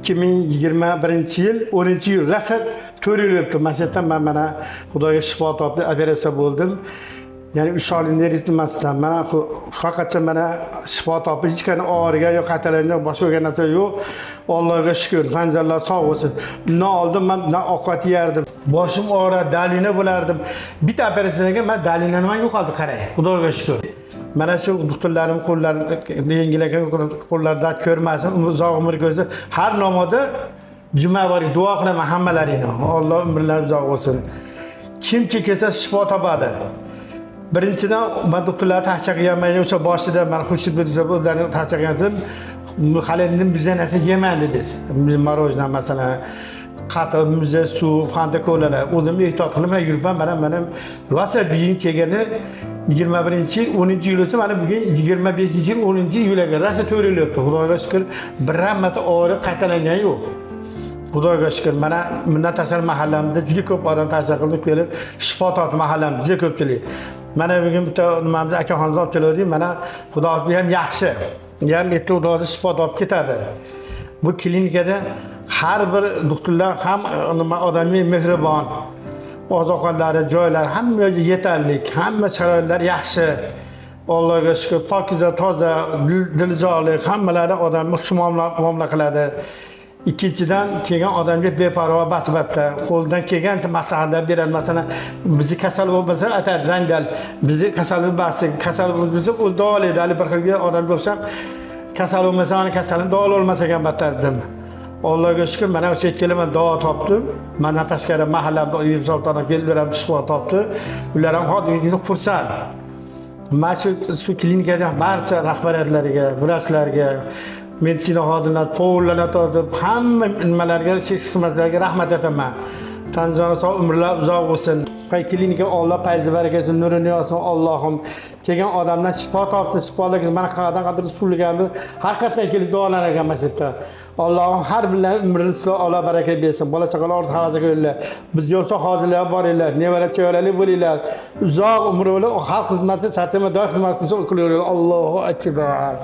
2021-yil 10-yil rasad 4 yil o'tdi. Mana shu yerdan men mana Xudoga shifo topdi, operatsiya bo'ldim. Yani 3 oylik nerismasdan mana faqatcha mana shifo topib hech qanday og'rigan yo'q, xatarlangan boshqa bo'lgan narsa yo'q. Allohga shukr, panjarlar sog' bo'lsin. Bundan oldin men ovqat yerdim. Boshim og'ridi, dalina bo'lardim. Bitta operatsiyaga men dalinani ham yo'qoldi, qarang. Xudoga shukr. Mana shu doktorlarim qo'llarida yengilakka qo'llarda ko'rmasin, uzoq umr ko'rsin. Har namoda juma bor, duo qilaman hammalaringni. Alloh umrlaringiz uzoq bo'lsin. Kimki kelsa shifo topadi. Birinchidan men doktorlarga tavsiya qilganman, o'sha boshida men xushib deb o'zlarini tavsiya qilgandim. Halindan bizdan narsa yemang dedingiz. Marojna masalan, qatiq, muza, suv, qanda ko'lalar. O'zim ehtiyot qilib yuribman. Mana rosa biyim kelgani 21-yil 10-yil o'tsa, mana bugun 25-yil 10-yilga rosa 4 yil o'tdi. Xudoga shukr, biror marta og'riq qaytalangan yo'q. Xudoga shukr, mana bundan tashqari mahallamizda juda ko'p odam tavsiya qilib kelib, shifo topdi mahallamizda juda ko'pchilik. Mana bugun bitta nimamizni akaxonimiz olib keldik, mana Xudo ham yaxshi. Ham erta Xudoga shifo topib ketadi. Bu klinikada har bir doktorlar ham nima odamning mehribon. Oziqatlari, joylari hamma yetarli, hamma sharoitlar yaxshi. Allohga shukr, pokiza, toza, dilzorlik, hammalari odamni xushmuomala qiladi. Ikkinchidan kelgan odamga beparvo basibatda qo'ldan kelgancha maslahatlar beradi. Masalan, bizni kasal bo'lmasa aytadi, "Dangal, bizni kasallik basi, kasal bo'lsa o'z davolaydi." Ali bir xilga odamga o'xshab kasal bo'lmasa, ana kasalni davol olmasa ham battar dedim. Allohga shukr, mana o'sha kelaman duo topdim. Mendan tashqari mahallamda yurtlardan keldilar, shifo topdi. Ular ham xodimlikni xursand. Mana shu klinikada barcha rahbariyatlariga, vrachlarga, meditsina xodimlari, povullarga tortib, hamma nimalarga, xizmatlarga rahmat aytaman. Tanzona sog' umrlar uzoq bo'lsin. Qay klinika Alloh fayzi barakasini nurini yozsin. Allohim kelgan odamlar shifo topdi, shifolarga mana qayerdan qadar respublikamizda har qatdan kelib duolar ekan mana shu yerda. Allohim har birlar umringizni Alloh baraka bersin. Bola chaqalar ortiq havaza qo'yinglar. Biz yo'lsa hozirlar boringlar, nevara cho'ralik bo'linglar. Uzoq umr bo'lib xalq xizmati, sartema doim xizmat qilsin, qilaveringlar. Allohu akbar.